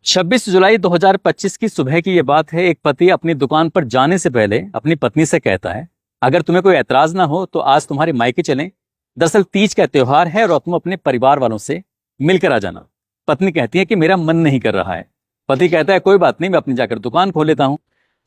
26 जुलाई 2025 की सुबह की ये बात है। एक पति अपनी दुकान पर जाने से पहले अपनी पत्नी से कहता है, अगर तुम्हें कोई एतराज ना हो तो आज तुम्हारे मायके चलें। दरअसल तीज का त्योहार है और तुम अपने परिवार वालों से मिलकर आ जाना। पत्नी कहती है कि मेरा मन नहीं कर रहा है। पति कहता है कोई बात नहीं, मैं अपनी जाकर दुकान खोल लेता हूँ।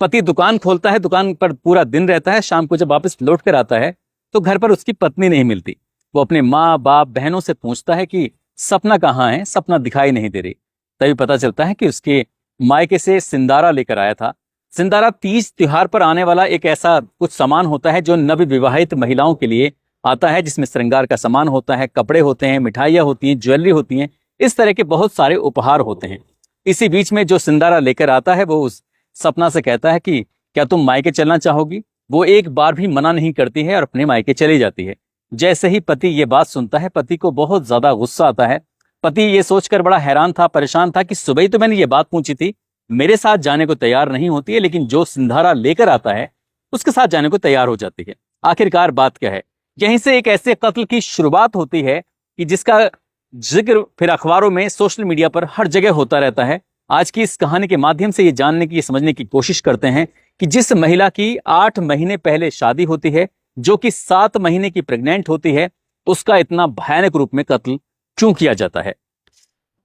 पति दुकान खोलता है, दुकान पर पूरा दिन रहता है। शाम को जब वापस लौट कर आता है तो घर पर उसकी पत्नी नहीं मिलती। वो अपने माँ बाप बहनों से पूछता है कि सपना कहाँ है, सपना दिखाई नहीं दे रही। तभी पता चलता है कि उसके मायके से सिंदारा लेकर आया था। सिंदारा तीज त्योहार पर आने वाला एक ऐसा कुछ सामान होता है जो नवविवाहित महिलाओं के लिए आता है, जिसमें श्रृंगार का सामान होता है, कपड़े होते हैं, मिठाइयाँ होती हैं, ज्वेलरी होती हैं, इस तरह के बहुत सारे उपहार होते हैं। इसी बीच में जो सिंदारा लेकर आता है वो उस सपना से कहता है कि क्या तुम मायके चलना चाहोगी। वो एक बार भी मना नहीं करती है और अपने मायके चली जाती है। जैसे ही पति ये बात सुनता है, पति को बहुत ज्यादा गुस्सा आता है। पति ये सोचकर बड़ा हैरान था, परेशान था कि सुबह ही तो मैंने ये बात पूछी थी, मेरे साथ जाने को तैयार नहीं होती है, लेकिन जो सिंधारा लेकर आता है उसके साथ जाने को तैयार हो जाती है। आखिरकार बात क्या है। यहीं से एक ऐसे कत्ल की शुरुआत होती है कि जिसका जिक्र फिर अखबारों में, सोशल मीडिया पर हर जगह होता रहता है। आज की इस कहानी के माध्यम से ये जानने की, समझने की कोशिश करते हैं कि जिस महिला की 8 महीने पहले शादी होती है, जो कि 7 महीने की प्रेग्नेंट होती है, उसका इतना भयानक रूप में कत्ल क्यों किया जाता है।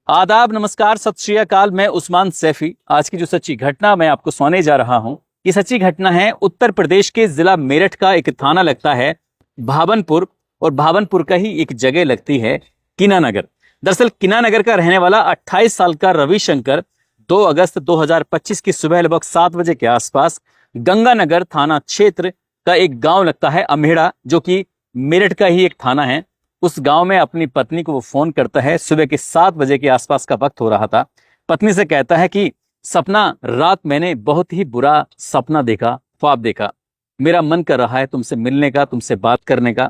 आदाब, नमस्कार, सत श्री अकाल। मैं उस्मान सैफी। आज की जो सच्ची घटना मैं आपको सुनाने जा रहा हूं, ये सच्ची घटना है उत्तर प्रदेश के जिला मेरठ का एक थाना लगता है भावनपुर, और भावनपुर का ही एक जगह लगती है कीनानगर। दरअसल कीनानगर का रहने वाला 28 साल का रविशंकर 2 अगस्त 2025 की सुबह लगभग 7 बजे के आसपास गंगानगर थाना क्षेत्र का एक गांव लगता है अमेड़ा, जो कि मेरठ का ही एक थाना है। उस गांव में अपनी पत्नी को वो फोन करता है। सुबह के 7 बजे के आसपास का वक्त हो रहा था। पत्नी से कहता है कि सपना, रात मैंने बहुत ही बुरा सपना देखा, ख्वाब देखा। मेरा मन कर रहा है तुमसे मिलने का, तुमसे बात करने का।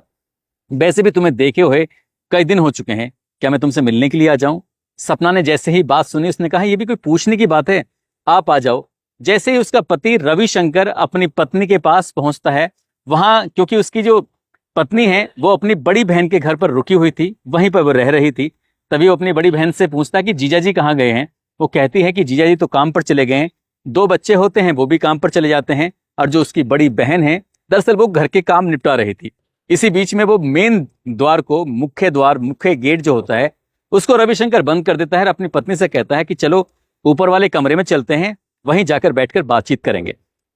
वैसे भी तुम्हें देखे हुए कई दिन हो चुके हैं, क्या मैं तुमसे मिलने के लिए आ जाऊं। सपना ने जैसे ही बात सुनी, उसने कहा ये भी कोई पूछने की बात है, आप आ जाओ। जैसे ही उसका पति रविशंकर अपनी पत्नी के पास पहुंचता है, वहां क्योंकि उसकी जो पत्नी है वो अपनी बड़ी बहन के घर पर रुकी हुई थी, वहीं पर वो रह रही थी। तभी वो अपनी बड़ी बहन से पूछता कि जीजा जी कहाँ गए हैं। वो कहती है कि जीजा जी तो काम पर चले गए हैं, 2 बच्चे होते हैं, वो भी काम पर चले जाते हैं, और जो उसकी बड़ी बहन है दरअसल वो घर के काम निपटा रही थी। इसी बीच में वो मेन द्वार को, मुख्य गेट जो होता है, उसको रविशंकर बंद कर देता है और अपनी पत्नी से कहता है कि चलो ऊपर वाले कमरे में चलते हैं, वहीं जाकर बैठकर बातचीत करेंगे।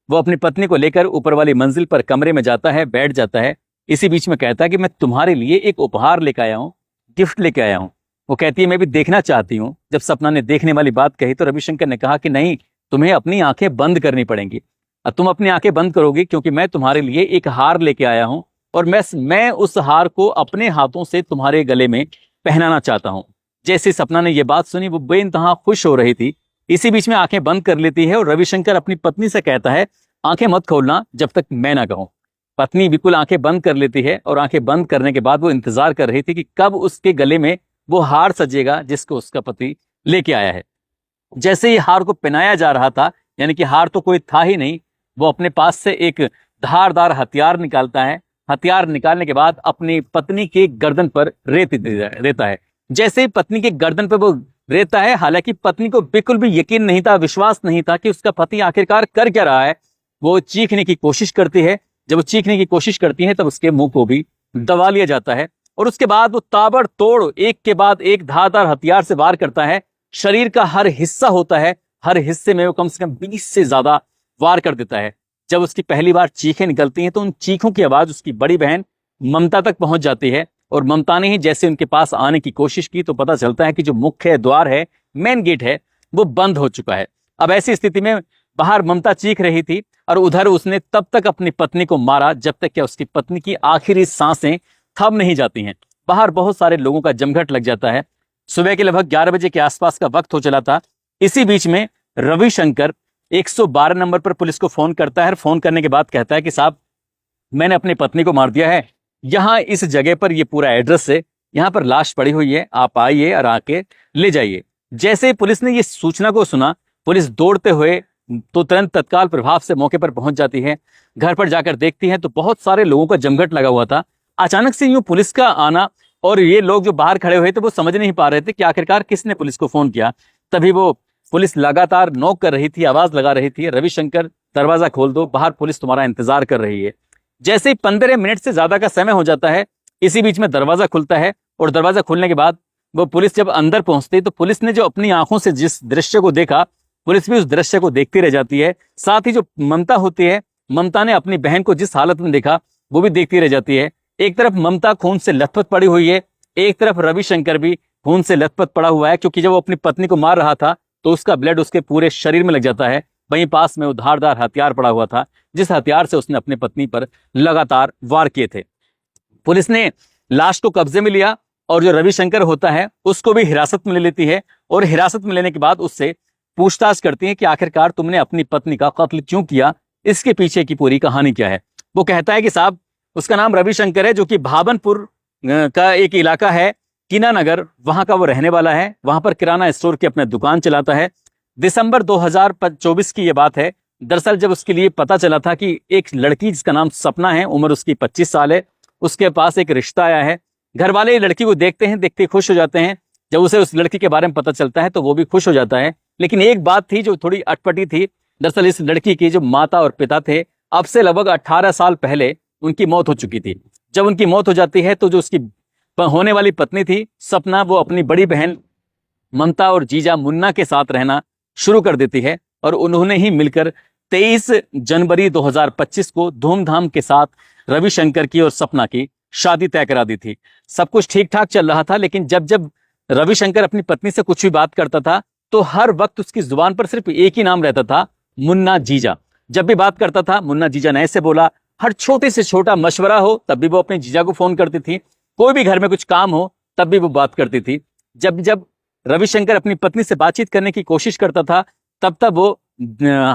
वो अपनी पत्नी को लेकर ऊपर वाली मंजिल पर कमरे में जाता है, बैठ जाता है। इसी बीच में कहता है कि मैं तुम्हारे लिए एक उपहार लेकर आया हूँ, गिफ्ट लेके आया हूँ। वो कहती है मैं भी देखना चाहती हूँ। जब सपना ने देखने वाली बात कही तो रविशंकर ने कहा कि नहीं, तुम्हें अपनी आंखें बंद करनी पड़ेंगी। अब तुम अपनी आंखें बंद करोगी क्योंकि मैं तुम्हारे लिए एक हार लेके आया हूँ, और मैं उस हार को अपने हाथों से तुम्हारे गले में पहनाना चाहता हूँ। जैसे सपना ने यह बात सुनी, वो बेइंतहा खुश हो रही थी। इसी बीच में आंखें बंद कर लेती है और रविशंकर अपनी पत्नी से कहता है आंखें मत खोलना जब तक मैं ना कहूं। पत्नी बिल्कुल आंखें बंद कर लेती है, और आंखें बंद करने के बाद वो इंतजार कर रही थी कि कब उसके गले में वो हार सजेगा जिसको उसका पति लेके आया है। जैसे ही हार को पहनाया जा रहा था, यानी कि हार तो कोई था ही नहीं, वो अपने पास से एक धारदार हथियार निकालता है। हथियार निकालने के बाद अपनी पत्नी के गर्दन पर रेत देता है। जैसे ही पत्नी के गर्दन पर वो रेता है, हालांकि पत्नी को बिल्कुल भी यकीन नहीं था, विश्वास नहीं था कि उसका पति आखिरकार कर क्या रहा है। वो चीखने की कोशिश करती है। जब वो चीखने की कोशिश करती है तब उसके मुंह को भी दबा लिया जाता है, और उसके बाद वो ताबड़तोड़ एक के बाद एक धारदार हथियार से वार करता है। शरीर का हर हिस्सा होता है, हर हिस्से में वो कम से कम 20 से ज्यादा वार कर देता है। जब उसकी पहली बार चीखें निकलती हैं तो उन चीखों की आवाज उसकी बड़ी बहन ममता तक पहुंच जाती है, और ममता ने ही जैसे उनके पास आने की कोशिश की तो पता चलता है कि जो मुख्य द्वार है, मेन गेट है, वो बंद हो चुका है। अब ऐसी स्थिति में बाहर ममता चीख रही थी, और उधर उसने तब तक अपनी पत्नी को मारा जब तक कि उसकी पत्नी की आखिरी सांसें थम नहीं जाती हैं। बाहर बहुत सारे लोगों का जमघट लग जाता है। सुबह के लगभग 11 बजे के आसपास का वक्त हो चला था। इसी बीच में रविशंकर 112 नंबर पर पुलिस को फोन करता है। फोन करने के बाद कहता है कि साहब, मैंने अपनी पत्नी को मार दिया है। यहाँ इस जगह पर, ये पूरा एड्रेस है, यहाँ पर लाश पड़ी हुई है, आप आइए और आके ले जाइए। जैसे ही पुलिस ने ये सूचना को सुना, पुलिस दौड़ते हुए तो तुरंत तत्काल प्रभाव से मौके पर पहुंच जाती है। घर पर जाकर देखती है तो बहुत सारे लोगों का जमघट लगा हुआ था। अचानक से यूं पुलिस का आना, और ये लोग जो बाहर खड़े हुए थे वो समझ नहीं पा रहे थे कि आखिरकार किसने पुलिस को फोन किया। तभी वो पुलिस लगातार नॉक कर रही थी, आवाज लगा रही थी, रविशंकर दरवाजा खोल दो, बाहर पुलिस तुम्हारा इंतजार कर रही है। जैसे ही 15 मिनट से ज्यादा का समय हो जाता है, इसी बीच में दरवाजा खुलता है और दरवाजा खुलने के बाद वो पुलिस जब अंदर पहुंचती है तो पुलिस ने जो अपनी आंखों से जिस दृश्य को देखा, पुलिस भी उस दृश्य को देखती रह जाती है। साथ ही जो ममता होती है, ममता ने अपनी बहन को जिस हालत में देखा वो भी देखती रह जाती है। एक तरफ ममता खून से लथपथ पड़ी हुई है, एक तरफ रविशंकर भी खून से लथपथ पड़ा हुआ है, क्योंकि जब वो अपनी पत्नी को मार रहा था तो उसका ब्लड उसके पूरे शरीर में लग जाता है। वहीं पास में वो धारदार हथियार पड़ा हुआ था, जिस हथियार से उसने अपनी पत्नी पर लगातार वार किए थे। पुलिस ने लाश को कब्जे में लिया और जो रविशंकर होता है उसको भी हिरासत में ले लेती है, और हिरासत में लेने के बाद उससे पूछताछ करती है कि आखिरकार तुमने अपनी पत्नी का कत्ल क्यों किया, इसके पीछे की पूरी कहानी क्या है। वो कहता है कि साहब, उसका नाम रविशंकर है, जो कि भावनपुर का एक इलाका है, कीना नगर, वहां का वो रहने वाला है। वहां पर किराना स्टोर की अपनी दुकान चलाता है। दिसंबर 2024 की ये बात है। दरअसल जब उसके लिए पता चला था कि एक लड़की जिसका नाम सपना है, उम्र उसकी 25 साल है, उसके पास एक रिश्ता आया है। घर वाले लड़की को देखते हैं, देखते खुश हो जाते हैं। जब उसे उस लड़की के बारे में पता चलता है तो वो भी खुश हो जाता है। लेकिन एक बात थी जो थोड़ी अटपटी थी। दरअसल इस लड़की की जो माता और पिता थे, अब से लगभग 18 साल पहले उनकी मौत हो चुकी थी। जब उनकी मौत हो जाती है तो जो उसकी होने वाली पत्नी थी सपना, वो अपनी बड़ी बहन ममता और जीजा मुन्ना के साथ रहना शुरू कर देती है, और उन्होंने ही मिलकर 23 जनवरी 2025 को धूमधाम के साथ रविशंकर की और सपना की शादी तय करा दी थी। सब कुछ ठीक ठाक चल रहा था, लेकिन जब जब रविशंकर अपनी पत्नी से कुछ भी बात करता था तो हर वक्त उसकी जुबान पर सिर्फ एक ही नाम रहता था, मुन्ना जीजा। जब भी बात करता था मुन्ना जीजा ने ऐसे बोला। हर छोटे से छोटा मशवरा हो तब भी वो अपने जीजा को फोन करती थी। कोई भी घर में कुछ काम हो तब भी वो बात करती थी। जब जब रविशंकर अपनी पत्नी से बातचीत करने की कोशिश करता था तब तब वो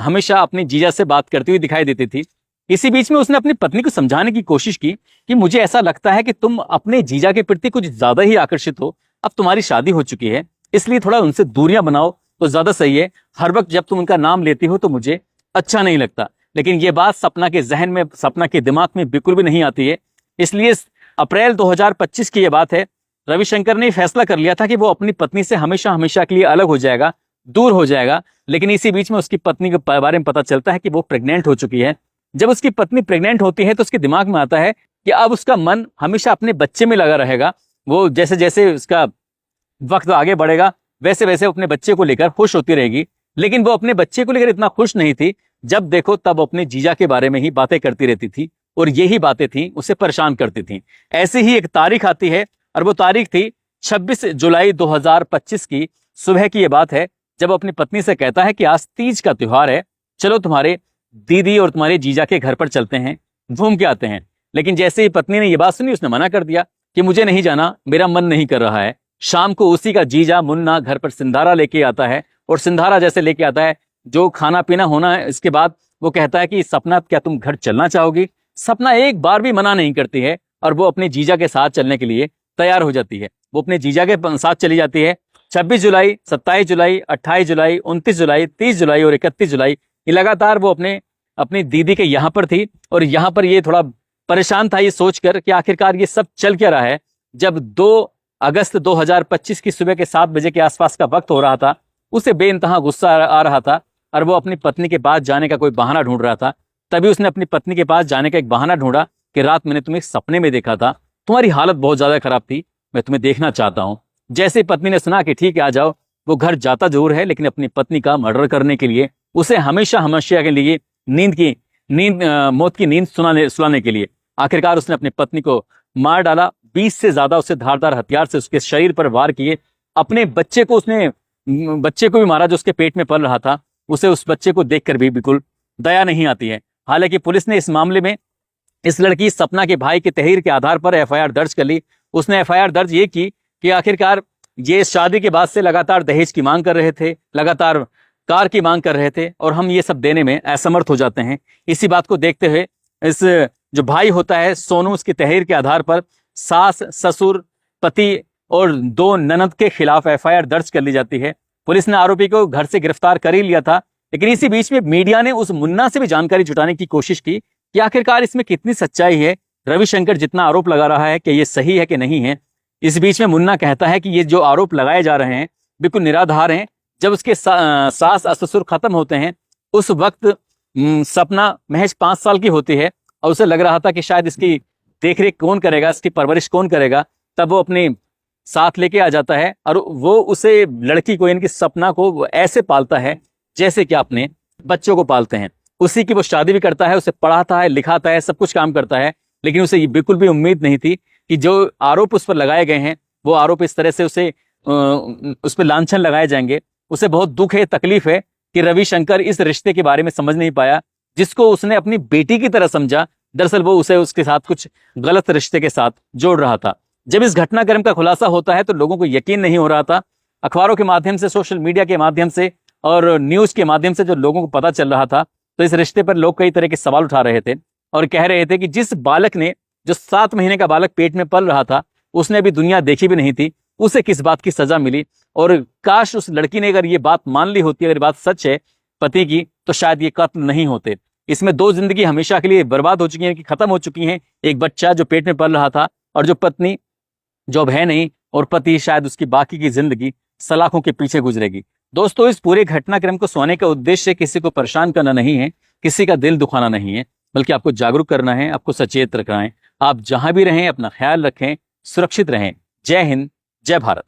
हमेशा अपनी जीजा से बात करती हुई दिखाई देती थी। इसी बीच में उसने अपनी पत्नी को समझाने की कोशिश की कि मुझे ऐसा लगता है कि तुम अपने जीजा के प्रति कुछ ज्यादा ही आकर्षित हो। अब तुम्हारी शादी हो चुकी है, इसलिए थोड़ा उनसे दूरियां बनाओ तो ज्यादा सही है। हर वक्त जब तुम उनका नाम लेती हो तो मुझे अच्छा नहीं लगता। लेकिन ये बात सपना के जहन में, सपना के दिमाग में बिल्कुल भी नहीं आती है। इसलिए अप्रैल 2025 की ये बात है। रविशंकर ने फैसला कर लिया था कि वो अपनी पत्नी से हमेशा हमेशा के लिए अलग हो जाएगा, दूर हो जाएगा। लेकिन इसी बीच में उसकी पत्नी के बारे में पता चलता है कि वो प्रेग्नेंट हो चुकी है। जब उसकी पत्नी प्रेग्नेंट होती है तो उसके दिमाग में आता है कि अब उसका मन हमेशा अपने बच्चे में लगा रहेगा। वो जैसे जैसे उसका वक्त आगे बढ़ेगा वैसे वैसे अपने बच्चे को लेकर खुश होती रहेगी। लेकिन वो अपने बच्चे को लेकर इतना खुश नहीं थी। जब देखो तब अपने जीजा के बारे में ही बातें करती रहती थी, और यही बातें थी उसे परेशान करती थी। ऐसी ही एक तारीख आती है, और वो तारीख थी 26 जुलाई 2025 की सुबह की ये बात है, जब अपनी पत्नी से कहता है कि आज तीज का त्योहार है, चलो तुम्हारे दीदी और तुम्हारे जीजा के घर पर चलते हैं, घूम के आते हैं। लेकिन जैसे ही पत्नी ने ये बात सुनी उसने मना कर दिया कि मुझे नहीं जाना, मेरा मन नहीं कर रहा है। शाम को उसी का जीजा मुन्ना घर पर सिंधारा लेके आता है, और सिंधारा जैसे लेके आता है, जो खाना पीना होना है इसके बाद वो कहता है कि सपना क्या तुम घर चलना चाहोगी। सपना एक बार भी मना नहीं करती है, और वो अपने जीजा के साथ चलने के लिए तैयार हो जाती है। वो अपने जीजा के साथ चली जाती है। 26 जुलाई, 27 जुलाई, 28 जुलाई, 29 जुलाई, 30 जुलाई और 31 जुलाई ये लगातार वो अपनी दीदी के यहाँ पर थी। और यहाँ पर ये थोड़ा परेशान था ये सोचकर कि आखिरकार ये सब चल क्या रहा है। जब 2 अगस्त 2025 की सुबह के 7 बजे के आसपास का वक्त हो रहा था, उसे बेइंतहा गुस्सा आ रहा था, और वो अपनी पत्नी के पास जाने का कोई बहाना ढूंढ रहा था। तभी उसने अपनी पत्नी के पास जाने का एक बहाना ढूंढा कि रात मैंने तुम्हें सपने में देखा था, तुम्हारी हालत बहुत ज्यादा खराब थी, मैं तुम्हें देखना चाहता हूं। जैसे ही पत्नी ने सुना कि ठीक है आ जाओ, वो घर जाता जरूर है, लेकिन अपनी पत्नी का मर्डर करने के लिए, उसे हमेशा हमेशा के लिए मौत की नींद सुलाने के लिए आखिरकार उसने अपनी पत्नी को मार डाला। 20 से ज्यादा उसे धारदार हथियार से उसके शरीर पर वार किए। अपने बच्चे को भी मारा जो उसके पेट में पल रहा था। उसे उस बच्चे को देखकर भी बिल्कुल दया नहीं आती है। हालांकि पुलिस ने इस मामले में इस लड़की सपना के भाई के तहरीर के आधार पर एफआईआर दर्ज कर ली। उसने एफआईआर दर्ज ये की कि आखिरकार ये शादी के बाद से लगातार दहेज की मांग कर रहे थे, लगातार कार की मांग कर रहे थे, और हम ये सब देने में असमर्थ हो जाते हैं। इसी बात को देखते हुए इस जो भाई होता है सोनू, उसकी तहरीर के आधार पर सास, ससुर, पति और 2 ननद के खिलाफ एफआईआर दर्ज कर ली जाती है। पुलिस ने आरोपी को घर से गिरफ्तार कर ही लिया था। लेकिन इसी बीच में मीडिया ने उस मुन्ना से भी जानकारी जुटाने की कोशिश की कि आखिरकार इसमें कितनी सच्चाई है, रविशंकर जितना आरोप लगा रहा है कि ये सही है कि नहीं है। इस बीच में मुन्ना कहता है कि ये जो आरोप लगाए जा रहे हैं बिल्कुल निराधार हैं, जब उसके सास और ससुर खत्म होते हैं, उस वक्त सपना महज 5 साल की होती है और उसे लग रहा था कि शायद इसकी देखरेख कौन करेगा, इसकी परवरिश कौन करेगा। तब वो अपने साथ लेके आ जाता है और वो उसे लड़की को, यानी कि सपना को, वो ऐसे पालता है जैसे कि अपने बच्चों को पालते हैं। उसी की वो शादी भी करता है, उसे पढ़ाता है, लिखाता है, सब कुछ काम करता है। लेकिन उसे ये बिल्कुल भी उम्मीद नहीं थी कि जो आरोप उस पर लगाए गए हैं वो आरोप इस तरह से उस पर लांछन लगाए जाएंगे। उसे बहुत दुख है, तकलीफ है कि रविशंकर इस रिश्ते के बारे में समझ नहीं पाया जिसको उसने अपनी बेटी की तरह समझा। दरअसल वो उसे उसके साथ कुछ गलत रिश्ते के साथ जोड़ रहा था। जब इस घटनाक्रम का खुलासा होता है तो लोगों को यकीन नहीं हो रहा था। अखबारों के माध्यम से, सोशल मीडिया के माध्यम से और न्यूज के माध्यम से जो लोगों को पता चल रहा था, तो इस रिश्ते पर लोग कई तरह के सवाल उठा रहे थे और कह रहे थे कि जिस बालक ने, जो 7 महीने का बालक पेट में पल रहा था, उसने अभी दुनिया देखी भी नहीं थी, उसे किस बात की सजा मिली। और काश उस लड़की ने अगर ये बात मान ली होती, अगर बात सच है पति की, तो शायद ये कत्ल नहीं होते। इसमें 2 जिंदगी हमेशा के लिए बर्बाद हो चुकी हैं, कि खत्म हो चुकी हैं। एक बच्चा जो पेट में पल रहा था और जो पत्नी जो अब है नहीं, और पति शायद उसकी बाकी की जिंदगी सलाखों के पीछे गुजरेगी। दोस्तों, इस पूरे घटनाक्रम को सुनाने का उद्देश्य किसी को परेशान करना नहीं है, किसी का दिल दुखाना नहीं है, बल्कि आपको जागरूक करना है, आपको सचेत रखना है। आप जहां भी रहें अपना ख्याल रखें, सुरक्षित रहें। जय हिंद, जय भारत।